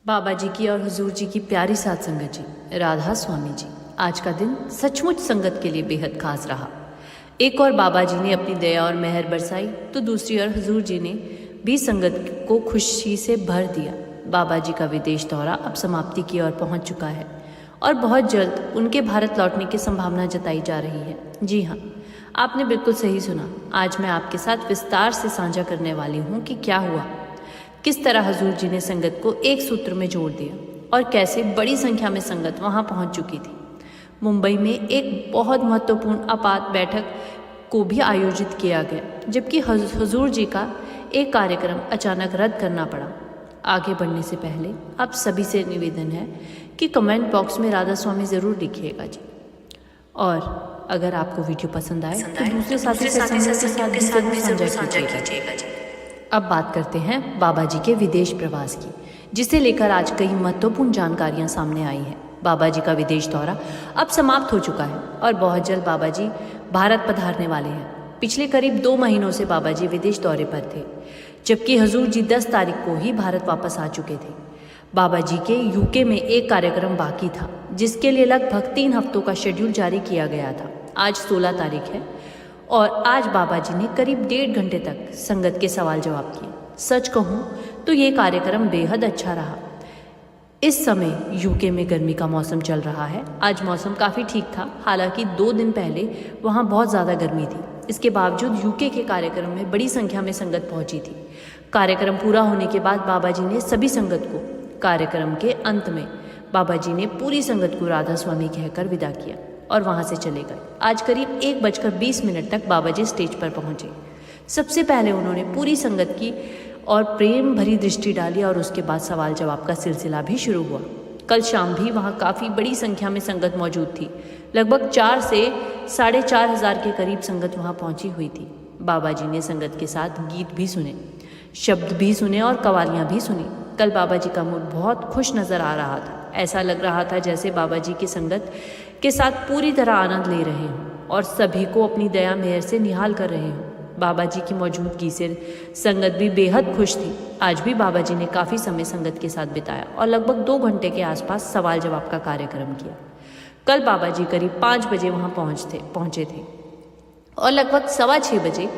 बाबा जी की और हुजूर जी की प्यारी साथ संगत जी, राधा स्वामी जी, आज का दिन सचमुच संगत के लिए बेहद खास रहा। एक और बाबा जी ने अपनी दया और मेहर बरसाई तो दूसरी ओर हुजूर जी ने भी संगत को खुशी से भर दिया। बाबा जी का विदेश दौरा अब समाप्ति की ओर पहुंच चुका है और बहुत जल्द उनके भारत लौटने की संभावना जताई जा रही है। जी हाँ, आपने बिल्कुल सही सुना। आज मैं आपके साथ विस्तार से साझा करने वाली हूँ कि क्या हुआ, किस तरह हुजूर जी ने संगत को एक सूत्र में जोड़ दिया और कैसे बड़ी संख्या में संगत वहां पहुंच चुकी थी। मुंबई में एक बहुत महत्वपूर्ण आपात बैठक को भी आयोजित किया गया, जबकि हुजूर जी का एक कार्यक्रम अचानक रद्द करना पड़ा। आगे बढ़ने से पहले आप सभी से निवेदन है कि कमेंट बॉक्स में राधा स्वामी ज़रूर लिखिएगा जी। और अगर आपको वीडियो पसंद आए तो दूसरे साथी के साथ भी ज़रूर साझा कीजिएगा जी। अब बात करते हैं बाबा जी के विदेश प्रवास की, जिसे लेकर आज कई महत्वपूर्ण जानकारियां सामने आई हैं। बाबा जी का विदेश दौरा अब समाप्त हो चुका है और बहुत जल्द बाबा जी भारत पधारने वाले हैं। पिछले करीब 2 महीनों से बाबा जी विदेश दौरे पर थे, जबकि हुजूर जी 10 तारीख को ही भारत वापस आ चुके थे। बाबा जी के यूके में एक कार्यक्रम बाकी था, जिसके लिए लगभग 3 हफ्तों का शेड्यूल जारी किया गया था। आज 16 तारीख है और आज बाबा जी ने करीब 1.5 घंटे तक संगत के सवाल जवाब किए। सच कहूँ तो ये कार्यक्रम बेहद अच्छा रहा। इस समय यूके में गर्मी का मौसम चल रहा है। आज मौसम काफ़ी ठीक था, हालांकि 2 दिन पहले वहाँ बहुत ज़्यादा गर्मी थी। इसके बावजूद यूके के कार्यक्रम में बड़ी संख्या में संगत पहुँची थी। कार्यक्रम पूरा होने के बाद बाबा जी ने सभी संगत को, कार्यक्रम के अंत में बाबा जी ने पूरी संगत को राधा स्वामी कहकर विदा किया और वहाँ से चले गए। आज करीब 1:20 तक बाबा जी स्टेज पर पहुँचे। सबसे पहले उन्होंने पूरी संगत की और प्रेम भरी दृष्टि डाली और उसके बाद सवाल जवाब का सिलसिला भी शुरू हुआ। कल शाम भी वहाँ काफ़ी बड़ी संख्या में संगत मौजूद थी। लगभग 4 से 4,500 हज़ार के करीब संगत वहाँ पहुँची हुई थी। बाबा जी ने संगत के साथ गीत भी सुने, शब्द भी सुने और कवालियाँ भी सुनी। कल बाबा जी का मूड बहुत खुश नज़र आ रहा था। ऐसा लग रहा था जैसे बाबा जी की संगत के साथ पूरी तरह आनंद ले रहे हों और सभी को अपनी दया मेहर से निहाल कर रहे हों। बाबा जी की मौजूदगी से संगत भी बेहद खुश थी। आज भी बाबा जी ने काफ़ी समय संगत के साथ बिताया और लगभग 2 घंटे के आसपास सवाल जवाब का कार्यक्रम किया। कल बाबा जी करीब 5 बजे वहाँ पहुँचे थे और लगभग 6:15 बजे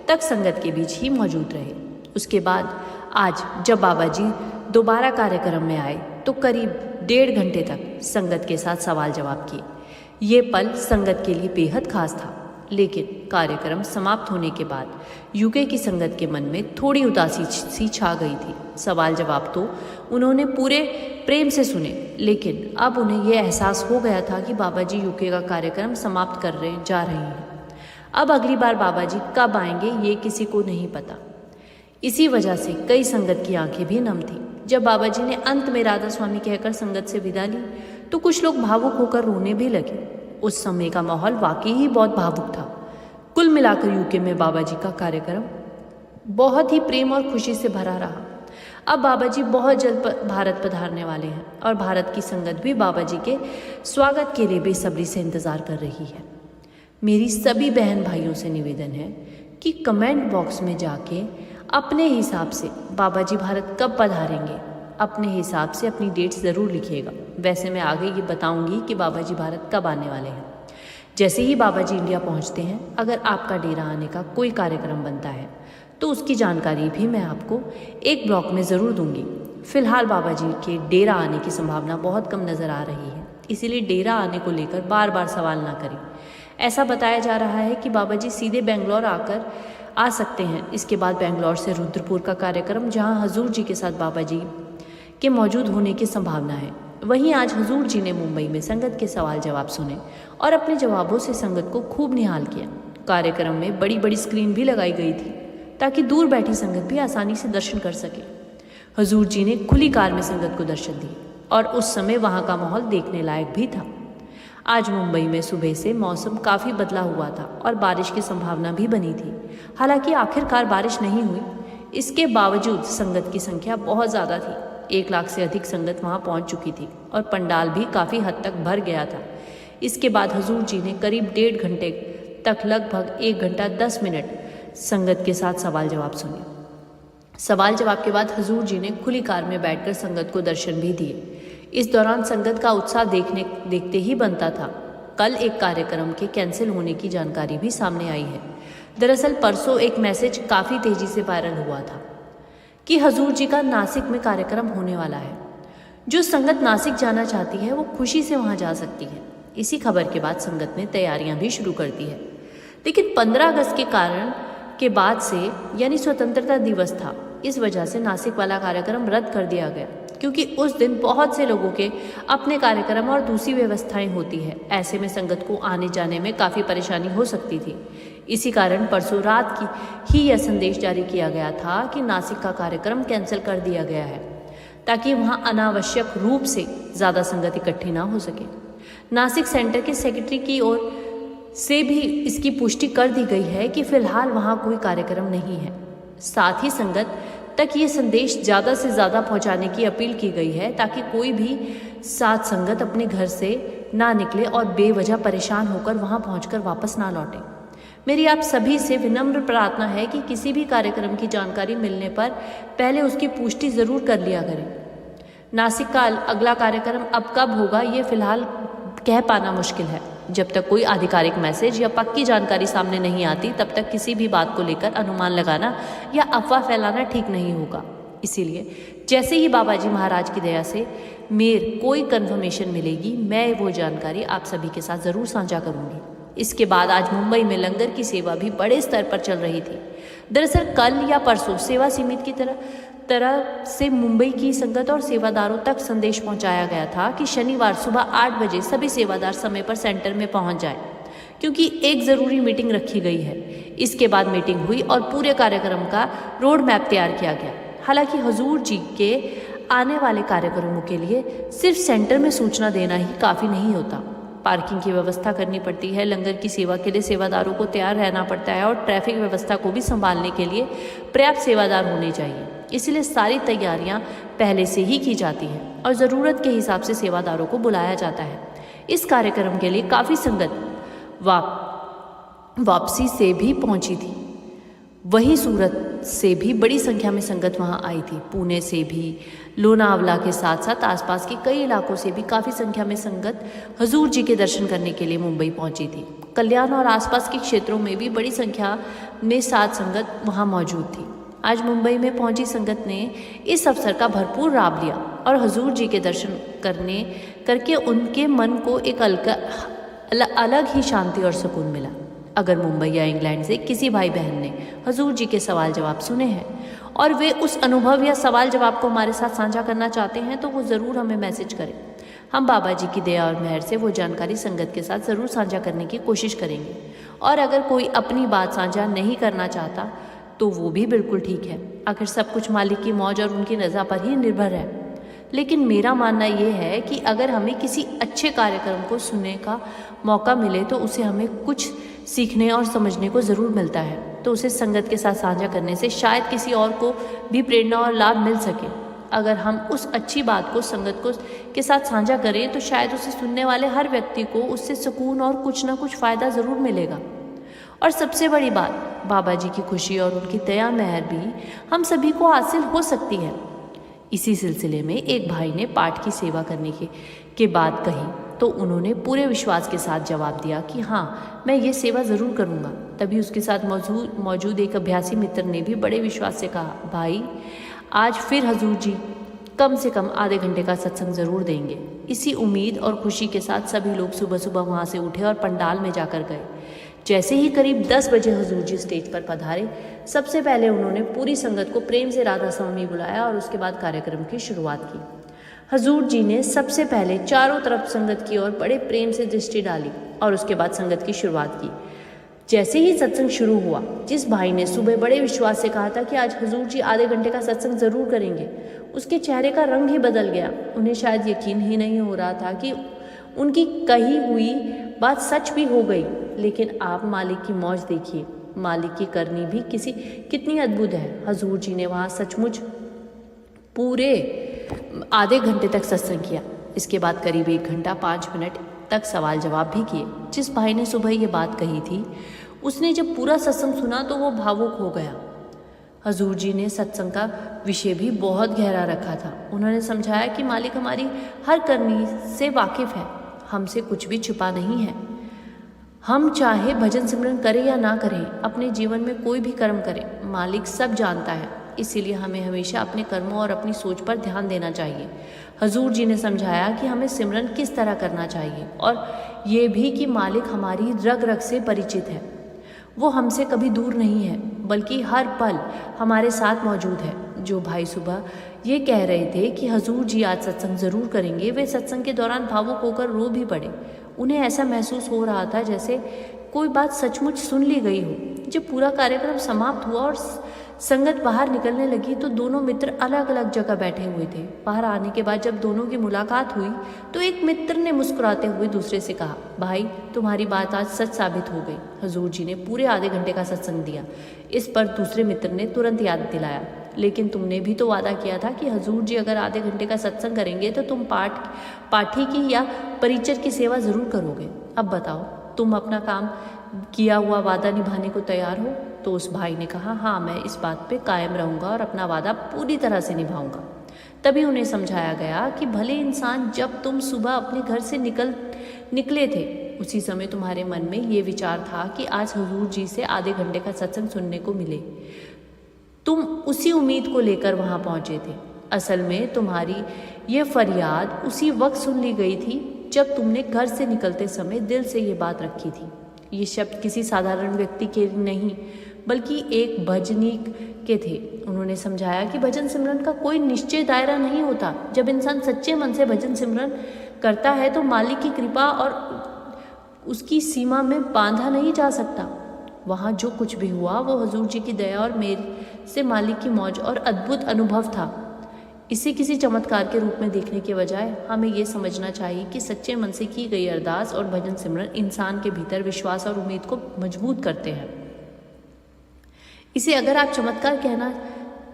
तक संगत के बीच ही मौजूद रहे। उसके बाद आज जब बाबा जी दोबारा कार्यक्रम में आए तो करीब 1.5 घंटे तक संगत के साथ सवाल जवाब किए। ये पल संगत के लिए बेहद खास था, लेकिन कार्यक्रम समाप्त होने के बाद यूके की संगत के मन में थोड़ी उदासी सी छा गई थी। सवाल जवाब तो उन्होंने पूरे प्रेम से सुने, लेकिन अब उन्हें यह एहसास हो गया था कि बाबा जी यूके का कार्यक्रम समाप्त जा रहे हैं। अब अगली बार बाबा जी कब आएंगे ये किसी को नहीं पता। इसी वजह से कई संगत की आंखें भी नम थीं। जब बाबा जी ने अंत में राधा स्वामी कहकर संगत से विदा ली तो कुछ लोग भावुक होकर रोने भी लगे। उस समय का माहौल वाकई ही बहुत भावुक था। कुल मिलाकर यूके में बाबा जी का कार्यक्रम बहुत ही प्रेम और खुशी से भरा रहा। अब बाबा जी बहुत जल्द भारत पधारने वाले हैं और भारत की संगत भी बाबा जी के स्वागत के लिए बेसब्री से इंतज़ार कर रही है। मेरी सभी बहन भाइयों से निवेदन है कि कमेंट बॉक्स में जाके अपने हिसाब से बाबा जी भारत कब पधारेंगे, अपने हिसाब से अपनी डेट्स ज़रूर लिखिएगा। वैसे मैं आगे ये बताऊंगी कि बाबा जी भारत कब आने वाले हैं। जैसे ही बाबा जी इंडिया पहुंचते हैं, अगर आपका डेरा आने का कोई कार्यक्रम बनता है तो उसकी जानकारी भी मैं आपको एक ब्लॉग में ज़रूर दूंगी। फिलहाल बाबा जी के डेरा आने की संभावना बहुत कम नज़र आ रही है, इसीलिए डेरा आने को लेकर बार बार सवाल ना करें। ऐसा बताया जा रहा है कि बाबा जी सीधे बेंगलोर आ सकते हैं। इसके बाद बेंगलोर से रुद्रपुर का कार्यक्रम, जहां हुजूर जी के साथ बाबा जी के मौजूद होने की संभावना है। वहीं आज हुजूर जी ने मुंबई में संगत के सवाल जवाब सुने और अपने जवाबों से संगत को खूब निहाल किया। कार्यक्रम में बड़ी बड़ी स्क्रीन भी लगाई गई थी ताकि दूर बैठी संगत भी आसानी से दर्शन कर सके। हुजूर जी ने खुली कार में संगत को दर्शन दिए और उस समय वहाँ का माहौल देखने लायक भी था। आज मुंबई में सुबह से मौसम काफ़ी बदला हुआ था और बारिश की संभावना भी बनी थी। हालांकि आखिरकार बारिश नहीं हुई। इसके बावजूद संगत की संख्या बहुत ज़्यादा थी। 1 लाख से अधिक संगत वहां पहुंच चुकी थी और पंडाल भी काफ़ी हद तक भर गया था। इसके बाद हुजूर जी ने करीब 1.5 घंटे तक लगभग 1 घंटा 10 मिनट संगत के साथ सवाल जवाब सुने। सवाल जवाब के बाद हजूर जी ने खुली कार में बैठकर संगत को दर्शन भी दिए। इस दौरान संगत का उत्साह देखते ही बनता था। कल एक कार्यक्रम के कैंसिल होने की जानकारी भी सामने आई है। दरअसल परसों एक मैसेज काफ़ी तेजी से वायरल हुआ था कि हजूर जी का नासिक में कार्यक्रम होने वाला है। जो संगत नासिक जाना चाहती है वो खुशी से वहाँ जा सकती है। इसी खबर के बाद संगत ने तैयारियां भी शुरू कर दी है। लेकिन 15 अगस्त के कारण के बाद से यानी स्वतंत्रता दिवस था, इस वजह से नासिक वाला कार्यक्रम रद्द कर दिया गया, क्योंकि उस दिन बहुत से लोगों के अपने कार्यक्रम और दूसरी व्यवस्थाएं होती है। ऐसे में संगत को आने जाने में काफ़ी परेशानी हो सकती थी। इसी कारण परसों रात की ही यह संदेश जारी किया गया था कि नासिक का कार्यक्रम कैंसिल कर दिया गया है, ताकि वहां अनावश्यक रूप से ज़्यादा संगत इकट्ठी ना हो सके। नासिक सेंटर के सेक्रेटरी की ओर से भी इसकी पुष्टि कर दी गई है कि फिलहाल वहां कोई कार्यक्रम नहीं है। साथ ही संगत तक ये संदेश ज़्यादा से ज़्यादा पहुंचाने की अपील की गई है, ताकि कोई भी साथ संगत अपने घर से ना निकले और बेवजह परेशान होकर वहां पहुंचकर वापस ना लौटे। मेरी आप सभी से विनम्र प्रार्थना है कि किसी भी कार्यक्रम की जानकारी मिलने पर पहले उसकी पुष्टि ज़रूर कर लिया करें। नासिक का अगला कार्यक्रम अब कब होगा ये फिलहाल कह पाना मुश्किल है। जब तक कोई आधिकारिक मैसेज या पक्की जानकारी सामने नहीं आती, तब तक किसी भी बात को लेकर अनुमान लगाना या अफवाह फैलाना ठीक नहीं होगा। इसीलिए जैसे ही बाबा जी महाराज की दया से मेरे कोई कन्फर्मेशन मिलेगी, मैं वो जानकारी आप सभी के साथ ज़रूर साझा करूँगी। इसके बाद आज मुंबई में लंगर की सेवा भी बड़े स्तर पर चल रही थी। दरअसल कल या परसों सेवा सीमित की तरह से मुंबई की संगत और सेवादारों तक संदेश पहुंचाया गया था कि शनिवार सुबह 8 बजे सभी सेवादार समय पर सेंटर में पहुंच जाएं, क्योंकि एक ज़रूरी मीटिंग रखी गई है। इसके बाद मीटिंग हुई और पूरे कार्यक्रम का रोड मैप तैयार किया गया। हालांकि हजूर जी के आने वाले कार्यक्रमों के लिए सिर्फ सेंटर में सूचना देना ही काफ़ी नहीं होता। पार्किंग की व्यवस्था करनी पड़ती है, लंगर की सेवा के लिए सेवादारों को तैयार रहना पड़ता है और ट्रैफिक व्यवस्था को भी संभालने के लिए पर्याप्त सेवादार होने चाहिए। इसलिए सारी तैयारियां पहले से ही की जाती हैं और ज़रूरत के हिसाब से सेवादारों को बुलाया जाता है। इस कार्यक्रम के लिए काफ़ी संगत वापसी से भी पहुंची थी। वहीं सूरत से भी बड़ी संख्या में संगत वहां आई थी। पुणे से भी, लोनावला के साथ साथ आसपास के कई इलाकों से भी काफ़ी संख्या में संगत हजूर जी के दर्शन करने के लिए मुंबई पहुंची थी। कल्याण और आसपास के क्षेत्रों में भी बड़ी संख्या में साध संगत वहां मौजूद थी। आज मुंबई में पहुंची संगत ने इस अवसर का भरपूर लाभ लिया और हजूर जी के दर्शन करके उनके मन को एक अलग ही शांति और सुकून मिला। अगर मुंबई या इंग्लैंड से किसी भाई बहन ने हजूर जी के सवाल जवाब सुने हैं और वे उस अनुभव या सवाल जवाब को हमारे साथ साझा करना चाहते हैं, तो वो ज़रूर हमें मैसेज करें। हम बाबा जी की दया और मेहर से वो जानकारी संगत के साथ ज़रूर साझा करने की कोशिश करेंगे। और अगर कोई अपनी बात साझा नहीं करना चाहता तो वो भी बिल्कुल ठीक है। आखिर सब कुछ मालिक की मौज और उनकी रज़ा पर ही निर्भर है। लेकिन मेरा मानना ये है कि अगर हमें किसी अच्छे कार्यक्रम को सुनने का मौका मिले तो उसे हमें कुछ सीखने और समझने को ज़रूर मिलता है। तो उसे संगत के साथ साझा करने से शायद किसी और को भी प्रेरणा और लाभ मिल सके। अगर हम उस अच्छी बात को संगत के साथ साझा करें तो शायद उसे सुनने वाले हर व्यक्ति को उससे सुकून और कुछ ना कुछ फ़ायदा ज़रूर मिलेगा। और सबसे बड़ी बात, बाबा जी की खुशी और उनकी दया मेहर भी हम सभी को हासिल हो सकती है। इसी सिलसिले में एक भाई ने पाठ की सेवा करने के बाद कही तो उन्होंने पूरे विश्वास के साथ जवाब दिया कि हाँ, मैं ये सेवा ज़रूर करूँगा। तभी उसके साथ मौजूद एक अभ्यासी मित्र ने भी बड़े विश्वास से कहा, भाई आज फिर हजूर जी कम से कम आधे घंटे का सत्संग ज़रूर देंगे। इसी उम्मीद और खुशी के साथ सभी लोग सुबह सुबह वहाँ से उठे और पंडाल में जाकर गए। जैसे ही करीब 10 बजे हजूर जी स्टेज पर पधारे, सबसे पहले उन्होंने पूरी संगत को प्रेम से राधा स्वामी बुलाया और उसके बाद कार्यक्रम की शुरुआत की। हजूर जी ने सबसे पहले चारों तरफ संगत की ओर बड़े प्रेम से दृष्टि डाली और उसके बाद संगत की शुरुआत की। जैसे ही सत्संग शुरू हुआ, जिस भाई ने सुबह बड़े विश्वास से कहा था कि आज हजूर जी आधे घंटे का सत्संग ज़रूर करेंगे, उसके चेहरे का रंग ही बदल गया। उन्हें शायद यकीन ही नहीं हो रहा था कि उनकी कही हुई बात सच भी हो गई। लेकिन आप मालिक की मौज देखिए, मालिक की करनी भी कितनी अद्भुत है। हजूर जी ने वहाँ सचमुच पूरे आधे घंटे तक सत्संग किया। इसके बाद करीब 1 घंटा 5 मिनट तक सवाल जवाब भी किए। जिस भाई ने सुबह ये बात कही थी, उसने जब पूरा सत्संग सुना तो वो भावुक हो गया। हजूर जी ने सत्संग का विषय भी बहुत गहरा रखा था। उन्होंने समझाया कि मालिक हमारी हर करनी से वाकिफ़ है, हमसे कुछ भी छुपा नहीं है। हम चाहे भजन सिमरन करें या ना करें, अपने जीवन में कोई भी कर्म करें, मालिक सब जानता है। इसीलिए हमें हमेशा अपने कर्मों और अपनी सोच पर ध्यान देना चाहिए। हजूर जी ने समझाया कि हमें सिमरन किस तरह करना चाहिए और ये भी कि मालिक हमारी रग रग से परिचित है। वो हमसे कभी दूर नहीं है, बल्कि हर पल हमारे साथ मौजूद है। जो भाई सुबह ये कह रहे थे कि हजूर जी आज सत्संग ज़रूर करेंगे, वे सत्संग के दौरान भावुक होकर रो भी पड़े। उन्हें ऐसा महसूस हो रहा था जैसे कोई बात सचमुच सुन ली गई हो। जब पूरा कार्यक्रम समाप्त हुआ और संगत बाहर निकलने लगी तो दोनों मित्र अलग अलग जगह बैठे हुए थे। बाहर आने के बाद जब दोनों की मुलाकात हुई तो एक मित्र ने मुस्कुराते हुए दूसरे से कहा, भाई तुम्हारी बात आज सच साबित हो गई। हजूर जी ने पूरे आधे घंटे का सत्संग दिया। इस पर दूसरे मित्र ने तुरंत याद दिलाया, लेकिन तुमने भी तो वादा किया था कि हजूर जी अगर आधे घंटे का सत्संग करेंगे तो तुम पाठी की या परिचर की सेवा ज़रूर करोगे। अब बताओ, तुम अपना काम किया हुआ वादा निभाने को तैयार हो? तो उस भाई ने कहा, हाँ मैं इस बात पे कायम रहूँगा और अपना वादा पूरी तरह से निभाऊंगा। तभी उन्हें समझाया गया कि भले इंसान, जब तुम सुबह अपने घर से निकले थे उसी समय तुम्हारे मन में ये विचार था कि आज हजूर जी से आधे घंटे का सत्संग सुनने को मिले। तुम उसी उम्मीद को लेकर वहाँ पहुँचे थे। असल में तुम्हारी ये फरियाद उसी वक्त सुन ली गई थी जब तुमने घर से निकलते समय दिल से ये बात रखी थी। ये शब्द किसी साधारण व्यक्ति के नहीं बल्कि एक भजनीक के थे। उन्होंने समझाया कि भजन सिमरन का कोई निश्चित दायरा नहीं होता। जब इंसान सच्चे मन से भजन सिमरन करता है तो मालिक की कृपा और उसकी सीमा में बांधा नहीं जा सकता। वहाँ जो कुछ भी हुआ वो हजूर जी की दया और मेरे से मालिक की मौज और अद्भुत अनुभव था। इसे किसी चमत्कार के रूप में देखने के बजाय हमें ये समझना चाहिए कि सच्चे मन से की गई अरदास और भजन सिमरन इंसान के भीतर विश्वास और उम्मीद को मजबूत करते हैं। इसे अगर आप चमत्कार कहना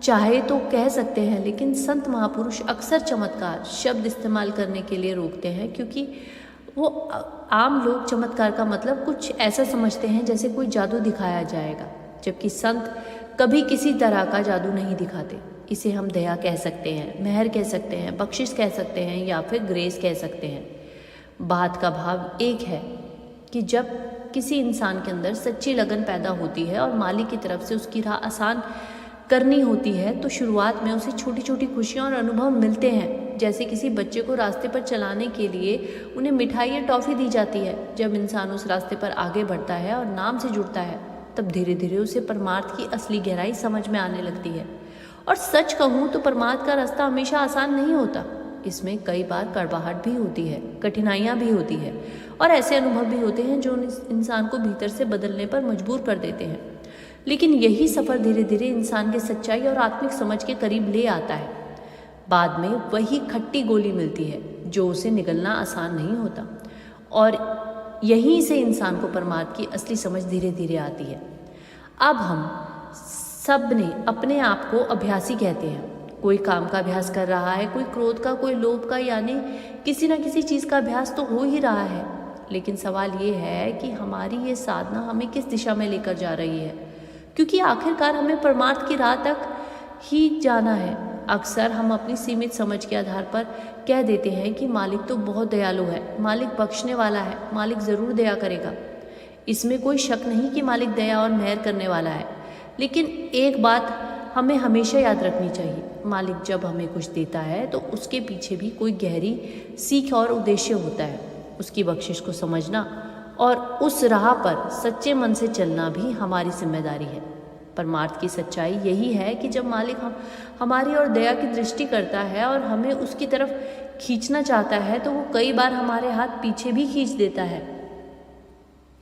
चाहे तो कह सकते हैं, लेकिन संत महापुरुष अक्सर चमत्कार शब्द इस्तेमाल करने के लिए रोकते हैं, क्योंकि वो आम लोग चमत्कार का मतलब कुछ ऐसा समझते हैं जैसे कोई जादू दिखाया जाएगा, जबकि संत कभी किसी तरह का जादू नहीं दिखाते। इसे हम दया कह सकते हैं, मेहर कह सकते हैं, बख्शिश कह सकते हैं या फिर ग्रेस कह सकते हैं। बात का भाव एक है कि जब किसी इंसान के अंदर सच्ची लगन पैदा होती है और मालिक की तरफ से उसकी राह आसान करनी होती है तो शुरुआत में उसे छोटी छोटी खुशियाँ और अनुभव मिलते हैं। जैसे किसी बच्चे को रास्ते पर चलाने के लिए उन्हें मिठाई या टॉफ़ी दी जाती है। जब इंसान उस रास्ते पर आगे बढ़ता है और नाम से जुड़ता है तब धीरे धीरे उसे परमार्थ की असली गहराई समझ में आने लगती है। और सच कहूँ तो परमार्थ का रास्ता हमेशा आसान नहीं होता। इसमें कई बार कड़वाहट भी होती है, कठिनाइयाँ भी होती है और ऐसे अनुभव भी होते हैं जो इंसान को भीतर से बदलने पर मजबूर कर देते हैं। लेकिन यही सफ़र धीरे धीरे इंसान के सच्चाई और आत्मिक समझ के करीब ले आता है। बाद में वही खट्टी गोली मिलती है जो उसे निगलना आसान नहीं होता और यहीं से इंसान को परमार्थ की असली समझ धीरे धीरे आती है। अब हम सब ने अपने आप को अभ्यासी कहते हैं। कोई काम का अभ्यास कर रहा है, कोई क्रोध का, कोई लोभ का, यानी किसी न किसी चीज़ का अभ्यास तो हो ही रहा है। लेकिन सवाल ये है कि हमारी ये साधना हमें किस दिशा में लेकर जा रही है, क्योंकि आखिरकार हमें परमार्थ की राह तक ही जाना है। अक्सर हम अपनी सीमित समझ के आधार पर कह देते हैं कि मालिक तो बहुत दयालु है, मालिक बख्शने वाला है, मालिक ज़रूर दया करेगा। इसमें कोई शक नहीं कि मालिक दया और मेहर करने वाला है। लेकिन एक बात हमें हमेशा याद रखनी चाहिए, मालिक जब हमें कुछ देता है तो उसके पीछे भी कोई गहरी सीख और उद्देश्य होता है। उसकी बख्शिश को समझना और उस राह पर सच्चे मन से चलना भी हमारी जिम्मेदारी है। परमार्थ की सच्चाई यही है कि जब मालिक हमारी ओर दया की दृष्टि करता है और हमें उसकी तरफ खींचना चाहता है तो वो कई बार हमारे हाथ पीछे भी खींच देता है।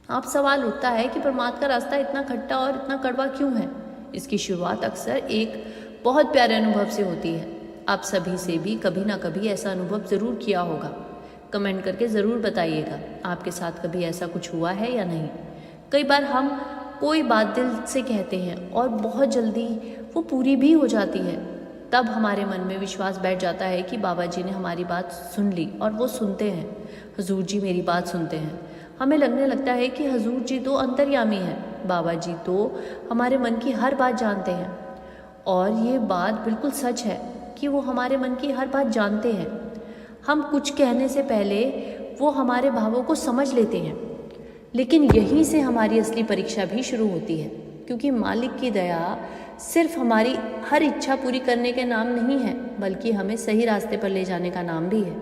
अब सवाल उठता है कि परमार्थ का रास्ता इतना खट्टा और इतना कड़वा क्यों है? इसकी शुरुआत अक्सर एक बहुत प्यारे अनुभव से होती है। आप सभी से भी कभी ना कभी ऐसा अनुभव ज़रूर किया होगा। कमेंट करके ज़रूर बताइएगा आपके साथ कभी ऐसा कुछ हुआ है या नहीं। कई बार हम कोई बात दिल से कहते हैं और बहुत जल्दी वो पूरी भी हो जाती है। तब हमारे मन में विश्वास बैठ जाता है कि बाबा जी ने हमारी बात सुन ली और वो सुनते हैं, हजूर जी मेरी बात सुनते हैं। हमें लगने लगता है कि हजूर जी तो अंतर्यामी हैं, बाबा जी तो हमारे मन की हर बात जानते हैं। और ये बात बिल्कुल सच है कि वो हमारे मन की हर बात जानते हैं। हम कुछ कहने से पहले वो हमारे भावों को समझ लेते हैं। लेकिन यहीं से हमारी असली परीक्षा भी शुरू होती है, क्योंकि मालिक की दया सिर्फ हमारी हर इच्छा पूरी करने के नाम नहीं है, बल्कि हमें सही रास्ते पर ले जाने का नाम भी है।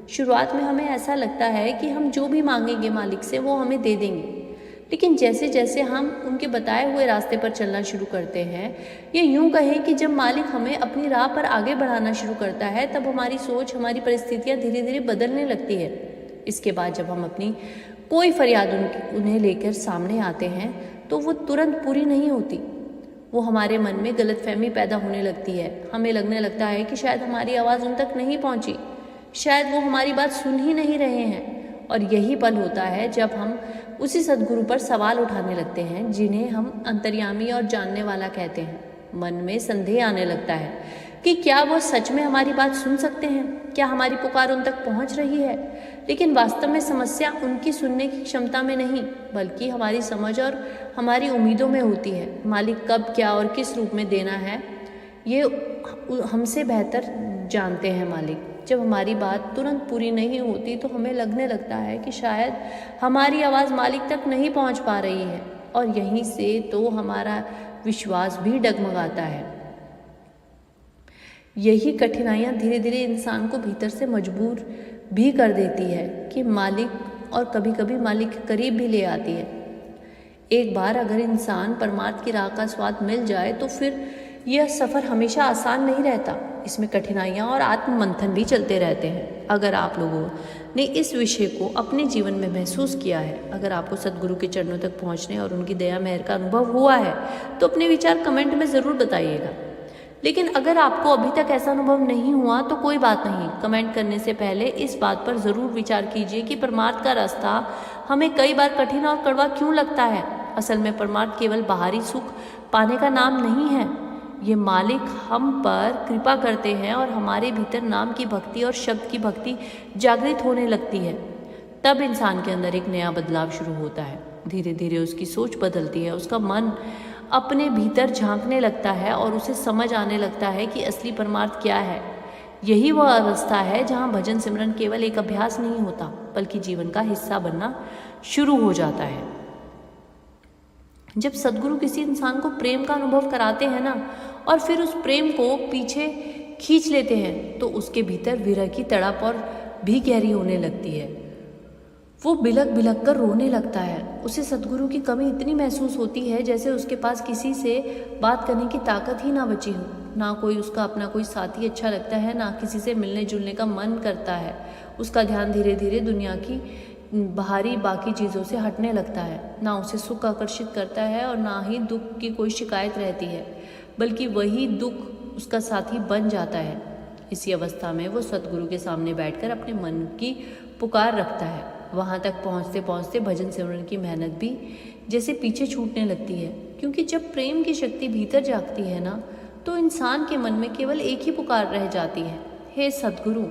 शुरुआत में हमें ऐसा लगता है कि हम जो भी मांगेंगे मालिक से वो हमें दे देंगे, लेकिन जैसे जैसे हम उनके बताए हुए रास्ते पर चलना शुरू करते हैं, ये यूं कहें कि जब मालिक हमें अपनी राह पर आगे बढ़ाना शुरू करता है, तब हमारी सोच, हमारी परिस्थितियां धीरे धीरे बदलने लगती है। इसके बाद जब हम अपनी कोई फरियाद उन्हें लेकर सामने आते हैं, तो वो तुरंत पूरी नहीं होती। वो हमारे मन में गलतफहमी पैदा होने लगती है। हमें लगने लगता है कि शायद हमारी आवाज़ उन तक नहीं पहुंची, शायद वो हमारी बात सुन ही नहीं रहे हैं। और यही पल होता है जब हम उसी सद्गुरु पर सवाल उठाने लगते हैं, जिन्हें हम अंतर्यामी और जानने वाला कहते हैं। मन में संदेह आने लगता है कि क्या वो सच में हमारी बात सुन सकते हैं, क्या हमारी पुकार उन तक पहुंच रही है। लेकिन वास्तव में समस्या उनकी सुनने की क्षमता में नहीं, बल्कि हमारी समझ और हमारी उम्मीदों में होती है। मालिक कब, क्या और किस रूप में देना है, ये हमसे बेहतर जानते हैं मालिक। जब हमारी बात तुरंत पूरी नहीं होती, तो हमें लगने लगता है कि शायद हमारी आवाज़ मालिक तक नहीं पहुंच पा रही है, और यहीं से तो हमारा विश्वास भी डगमगाता है। यही कठिनाइयाँ धीरे धीरे इंसान को भीतर से मजबूर भी कर देती है कि मालिक, और कभी कभी मालिक के करीब भी ले आती है। एक बार अगर इंसान परमार्थ की राह का स्वाद मिल जाए, तो फिर यह सफ़र हमेशा आसान नहीं रहता। इसमें कठिनाइयाँ और आत्ममंथन भी चलते रहते हैं। अगर आप लोगों ने इस विषय को अपने जीवन में महसूस किया है, अगर आपको सद्गुरु के चरणों तक पहुँचने और उनकी दया मेहर का अनुभव हुआ है, तो अपने विचार कमेंट में ज़रूर बताइएगा। लेकिन अगर आपको अभी तक ऐसा अनुभव नहीं हुआ, तो कोई बात नहीं। कमेंट करने से पहले इस बात पर ज़रूर विचार कीजिए कि परमार्थ का रास्ता हमें कई बार कठिन और कड़वा क्यों लगता है। असल में परमार्थ केवल बाहरी सुख पाने का नाम नहीं है। ये मालिक हम पर कृपा करते हैं और हमारे भीतर नाम की भक्ति और शब्द की भक्ति जागृत होने लगती है। तब इंसान के अंदर एक नया बदलाव शुरू होता है। धीरे धीरे उसकी सोच बदलती है, उसका मन अपने भीतर झांकने लगता है और उसे समझ आने लगता है कि असली परमार्थ क्या है। यही वह अवस्था है जहाँ भजन सिमरन केवल एक अभ्यास नहीं होता, बल्कि जीवन का हिस्सा बनना शुरू हो जाता है। जब सद्गुरु किसी इंसान को प्रेम का अनुभव कराते हैं ना, और फिर उस प्रेम को पीछे खींच लेते हैं, तो उसके भीतर विरह की तड़प और भी गहरी होने लगती है। वो बिलक बिलक कर रोने लगता है। उसे सद्गुरु की कमी इतनी महसूस होती है जैसे उसके पास किसी से बात करने की ताकत ही ना बची हो। ना कोई उसका अपना कोई साथी अच्छा लगता है, ना किसी से मिलने जुलने का मन करता है। उसका ध्यान धीरे धीरे दुनिया की बाहरी बाकी चीज़ों से हटने लगता है। ना उसे सुख आकर्षित करता है और ना ही दुख की कोई शिकायत रहती है, बल्कि वही दुख उसका साथी बन जाता है। इसी अवस्था में वो सद्गुरु के सामने बैठकर अपने मन की पुकार रखता है। वहाँ तक पहुँचते पहुँचते भजन सिमरन की मेहनत भी जैसे पीछे छूटने लगती है, क्योंकि जब प्रेम की शक्ति भीतर जागती है ना, तो इंसान के मन में केवल एक ही पुकार रह जाती है, हे सद्गुरु,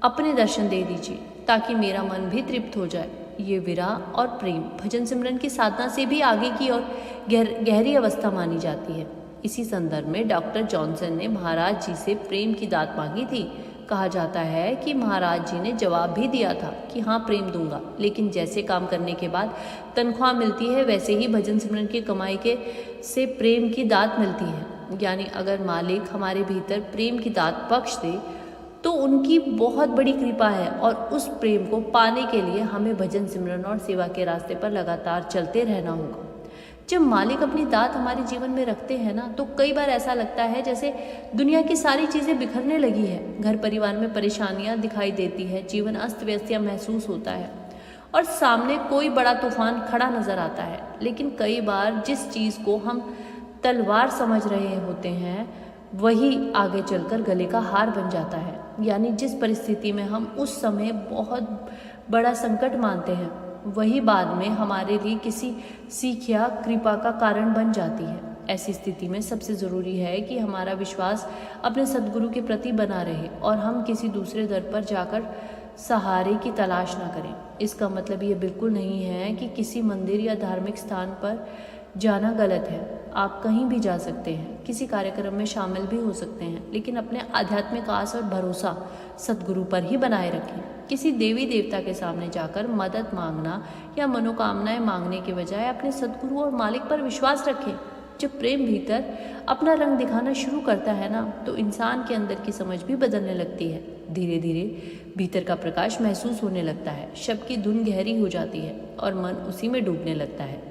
अपने दर्शन दे दीजिए ताकि मेरा मन भी तृप्त हो जाए। ये विरह और प्रेम भजन सिमरन की साधना से भी आगे की और गहरी अवस्था मानी जाती है। इसी संदर्भ में डॉक्टर जॉनसन ने महाराज जी से प्रेम की दात मांगी थी। कहा जाता है कि महाराज जी ने जवाब भी दिया था कि हाँ, प्रेम दूंगा, लेकिन जैसे काम करने के बाद तनख्वाह मिलती है, वैसे ही भजन सिमरन की कमाई के से प्रेम की दात मिलती है। यानी अगर मालिक हमारे भीतर प्रेम की दात बख्श दे, तो उनकी बहुत बड़ी कृपा है, और उस प्रेम को पाने के लिए हमें भजन सिमरन और सेवा के रास्ते पर लगातार चलते रहना होगा। जब मालिक अपनी दात हमारे जीवन में रखते हैं ना, तो कई बार ऐसा लगता है जैसे दुनिया की सारी चीज़ें बिखरने लगी है। घर परिवार में परेशानियां दिखाई देती है, जीवन अस्त व्यस्त महसूस होता है, और सामने कोई बड़ा तूफान खड़ा नजर आता है। लेकिन कई बार जिस चीज़ को हम तलवार समझ रहे होते हैं, वही आगे चलकर गले का हार बन जाता है। यानी जिस परिस्थिति में हम उस समय बहुत बड़ा संकट मानते हैं, वही बाद में हमारे लिए किसी सीख या कृपा का कारण बन जाती है। ऐसी स्थिति में सबसे ज़रूरी है कि हमारा विश्वास अपने सद्गुरु के प्रति बना रहे और हम किसी दूसरे दर पर जाकर सहारे की तलाश ना करें। इसका मतलब ये बिल्कुल नहीं है कि किसी मंदिर या धार्मिक स्थान पर जाना गलत है। आप कहीं भी जा सकते हैं, किसी कार्यक्रम में शामिल भी हो सकते हैं, लेकिन अपने आध्यात्मिक आस और भरोसा सद्गुरु पर ही बनाए रखें। किसी देवी देवता के सामने जाकर मदद मांगना या मनोकामनाएं मांगने के बजाय अपने सद्गुरु और मालिक पर विश्वास रखें। जब प्रेम भीतर अपना रंग दिखाना शुरू करता है ना, तो इंसान के अंदर की समझ भी बदलने लगती है। धीरे धीरे भीतर का प्रकाश महसूस होने लगता है, शब्द की धुन गहरी हो जाती है और मन उसी में डूबने लगता है।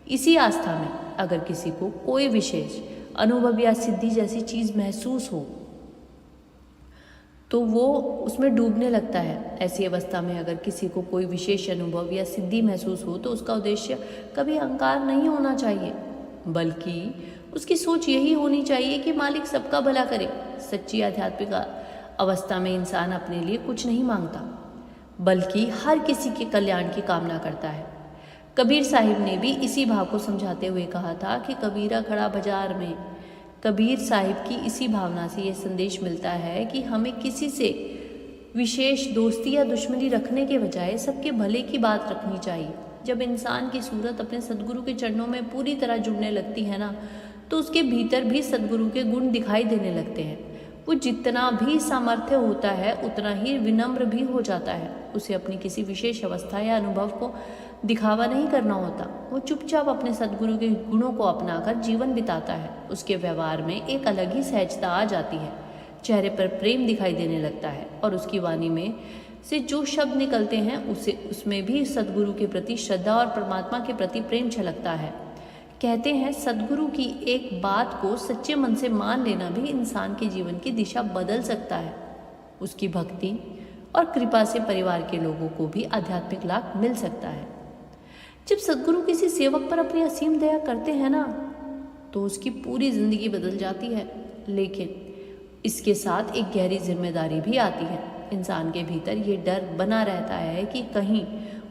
इसी आस्था में अगर किसी को कोई विशेष अनुभव या सिद्धि जैसी चीज़ महसूस हो तो वो उसमें डूबने लगता है। ऐसी अवस्था में अगर किसी को कोई विशेष अनुभव या सिद्धि महसूस हो तो उसका उद्देश्य कभी अहंकार नहीं होना चाहिए, बल्कि उसकी सोच यही होनी चाहिए कि मालिक सबका भला करे। सच्ची आध्यात्मिक अवस्था में इंसान अपने लिए कुछ नहीं मांगता, बल्कि हर किसी के कल्याण की कामना करता है। कबीर साहिब ने भी इसी भाव को समझाते हुए कहा था कि कबीरा खड़ा बाजार में। कबीर साहिब की इसी भावना से ये संदेश मिलता है कि हमें किसी से विशेष दोस्ती या दुश्मनी रखने के बजाय सबके भले की बात रखनी चाहिए। जब इंसान की सूरत अपने सद्गुरु के चरणों में पूरी तरह जुड़ने लगती है ना, तो उसके भीतर भी सद्गुरु के गुण दिखाई देने लगते हैं। वो जितना भी सामर्थ्य होता है उतना ही विनम्र भी हो जाता है। उसे अपनी किसी विशेष अवस्था या अनुभव को दिखावा नहीं करना होता। वो चुपचाप अपने सद्गुरु के गुणों को अपनाकर जीवन बिताता है। उसके व्यवहार में एक अलग ही सहजता आ जाती है, चेहरे पर प्रेम दिखाई देने लगता है और उसकी वाणी में से जो शब्द निकलते हैं उसमें भी सद्गुरु के प्रति श्रद्धा और परमात्मा के प्रति प्रेम छलकता है। कहते हैं सद्गुरु की एक बात को सच्चे मन से मान लेना भी इंसान के जीवन की दिशा बदल सकता है। उसकी भक्ति और कृपा से परिवार के लोगों को भी आध्यात्मिक लाभ मिल सकता है। जब सद्गुरु किसी सेवक पर अपनी असीम दया करते हैं ना, तो उसकी पूरी जिंदगी बदल जाती है। लेकिन इसके साथ एक गहरी जिम्मेदारी भी आती है। इंसान के भीतर ये डर बना रहता है कि कहीं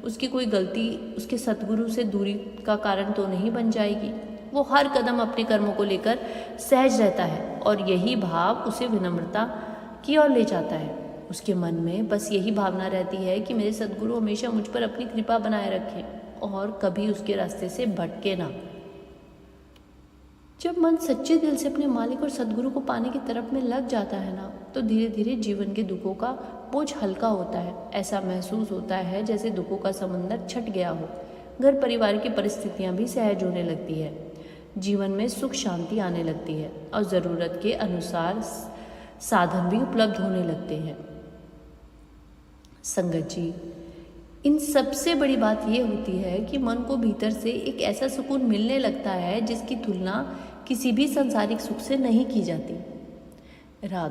उसकी कोई गलती उसके सद्गुरु से दूरी का कारण तो नहीं बन जाएगी। वो हर कदम अपने कर्मों को लेकर सहज रहता है और यही भाव उसे विनम्रता की ओर ले जाता है। उसके मन में बस यही भावना रहती है कि मेरे सद्गुरु हमेशा मुझ पर अपनी कृपा बनाए रखें और कभी उसके रास्ते से भटके ना। जब मन सच्चे दिल से अपने मालिक और सद्गुरु को पाने की तरफ में लग जाता है ना, तो धीरे धीरे जीवन के दुखों का बोझ हल्का होता है। ऐसा महसूस होता है जैसे दुखों का समंदर छट गया हो। घर परिवार की परिस्थितियां भी सहज होने लगती है, जीवन में सुख शांति आने लगती है और ज़रूरत के अनुसार साधन भी उपलब्ध होने लगते हैं। संगत जी, इन सबसे बड़ी बात यह होती है कि मन को भीतर से एक ऐसा सुकून मिलने लगता है जिसकी तुलना किसी भी सांसारिक सुख से नहीं की जाती। राधा